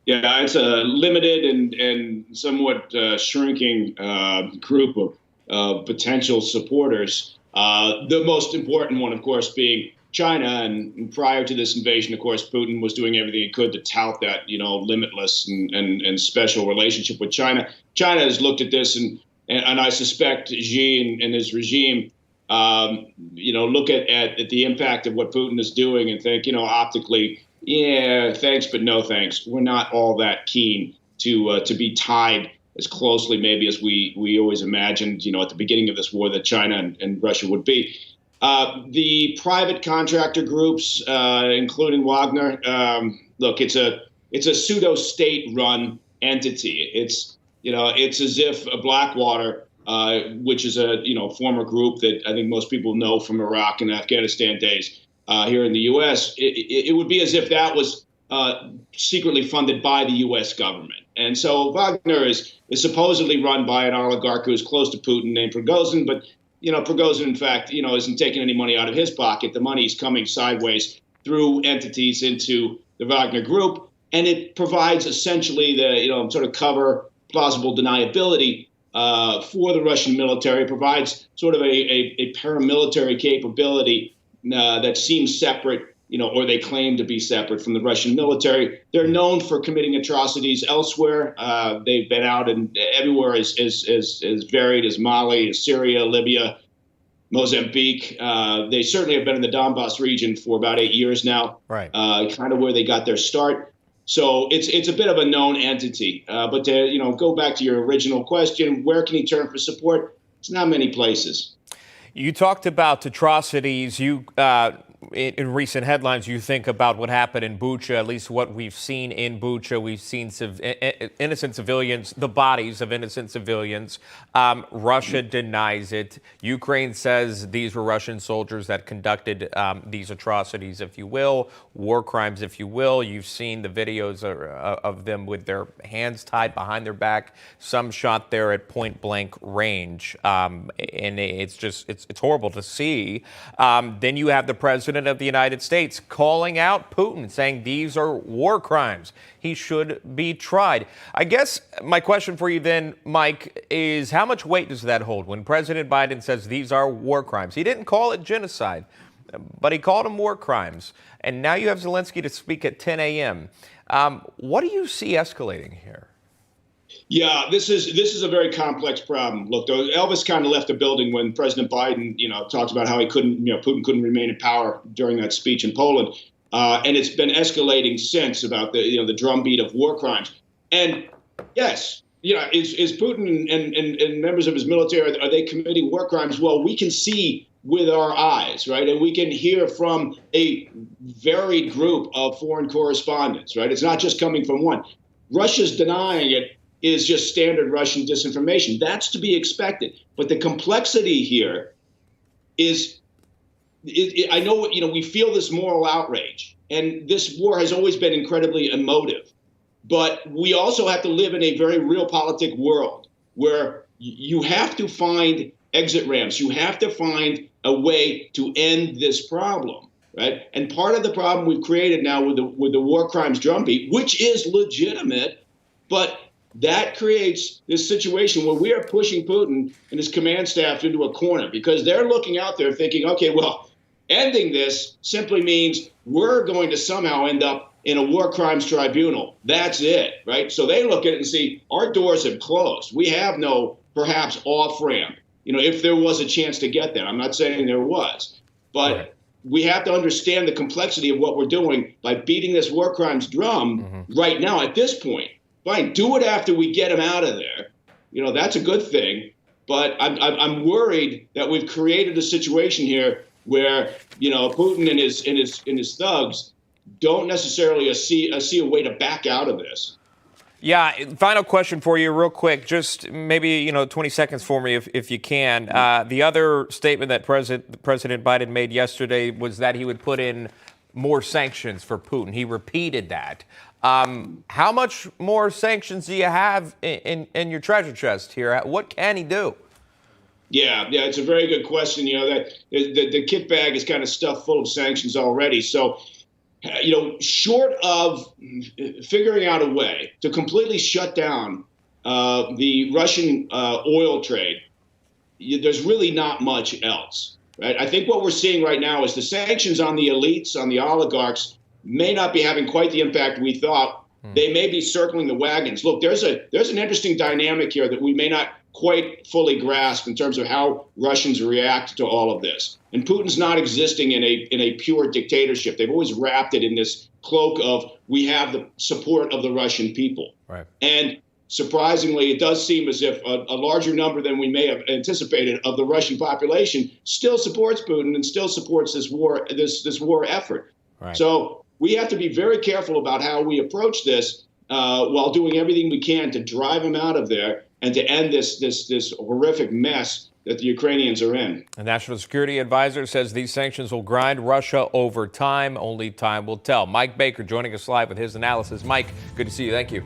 Yeah, it's a limited and somewhat shrinking group of potential supporters. The most important one, of course, being China. And prior to this invasion, of course, Putin was doing everything he could to tout that, limitless and special relationship with China. China has looked at this, and I suspect Xi and his regime, look at the impact of what Putin is doing and think, optically, yeah, thanks, but no thanks. We're not all that keen to be tied as closely, maybe, as we always imagined, at the beginning of this war that China and Russia would be. The private contractor groups, including Wagner, look, it's a pseudo state-run entity. It's as if Blackwater, which is a former group that I think most people know from Iraq and Afghanistan days. Here in the U.S., it would be as if that was secretly funded by the U.S. government. And so Wagner is supposedly run by an oligarch who is close to Putin named Prigozhin. But, Prigozhin, in fact, isn't taking any money out of his pocket. The money is coming sideways through entities into the Wagner group. And it provides essentially the, sort of cover, plausible deniability for the Russian military. It provides sort of a paramilitary capability that seems separate, or they claim to be separate from the Russian military. They're known for committing atrocities elsewhere. They've been out everywhere as varied as Mali, Syria, Libya, Mozambique. They certainly have been in the Donbass region for about 8 years now, right? Kind of where they got their start. So it's a bit of a known entity. But to go back to your original question, where can he turn for support? It's not many places. You talked about atrocities. In recent headlines, you think about what happened in Bucha, at least what we've seen in Bucha. We've seen innocent civilians, the bodies of innocent civilians. Russia denies it. Ukraine says these were Russian soldiers that conducted these atrocities, if you will, war crimes, if you will. You've seen the videos of them with their hands tied behind their back, some shot there at point blank range. And it's horrible to see. Then you have the president of the United States calling out Putin, saying these are war crimes. He should be tried. I guess my question for you then, Mike, is how much weight does that hold when President Biden says these are war crimes? He didn't call it genocide, but he called them war crimes. And now you have Zelensky to speak at 10 a.m. What do you see escalating here? Yeah, this is a very complex problem. Look, Elvis kind of left the building when President Biden, talked about how Putin couldn't remain in power during that speech in Poland, and it's been escalating since about the drumbeat of war crimes. And yes, is Putin and members of his military, are they committing war crimes? Well, we can see with our eyes, right, and we can hear from a varied group of foreign correspondents, right. It's not just coming from one. Russia's denying it. Is just standard Russian disinformation. That's to be expected. But the complexity here is, I know, we feel this moral outrage, and this war has always been incredibly emotive. But we also have to live in a very realpolitik world where you have to find exit ramps. You have to find a way to end this problem, right? And part of the problem we've created now with the war crimes drumbeat, which is legitimate, but that creates this situation where we are pushing Putin and his command staff into a corner because they're looking out there thinking, okay, well, ending this simply means we're going to somehow end up in a war crimes tribunal. That's it, right? So they look at it and see our doors have closed. We have no perhaps off ramp, if there was a chance to get there. I'm not saying there was, but we have to understand the complexity of what we're doing by beating this war crimes drum right now at this point. Fine, do it after we get him out of there. That's a good thing. But I'm worried that we've created a situation here where Putin and his thugs don't necessarily see a way to back out of this. Yeah. Final question for you, real quick. Just maybe 20 seconds for me, if you can. The other statement that President Biden made yesterday was that he would put in more sanctions for Putin. He repeated that. How much more sanctions do you have in your treasure chest here? What can he do? Yeah, it's a very good question. That the kit bag is kind of stuffed full of sanctions already. So short of figuring out a way to completely shut down the Russian oil trade, there's really not much else. Right? I think what we're seeing right now is the sanctions on the elites, on the oligarchs, may not be having quite the impact we thought. They may be circling the wagons. Look, there's an interesting dynamic here that we may not quite fully grasp in terms of how Russians react to all of this. And Putin's not existing in a pure dictatorship. They've always wrapped it in this cloak of we have the support of the Russian people. Right. And surprisingly, it does seem as if a larger number than we may have anticipated of the Russian population still supports Putin and still supports this war effort. Right. So we have to be very careful about how we approach this while doing everything we can to drive him out of there and to end this horrific mess that the Ukrainians are in. A national security advisor says these sanctions will grind Russia over time. Only time will tell. Mike Baker joining us live with his analysis. Mike, good to see you. Thank you.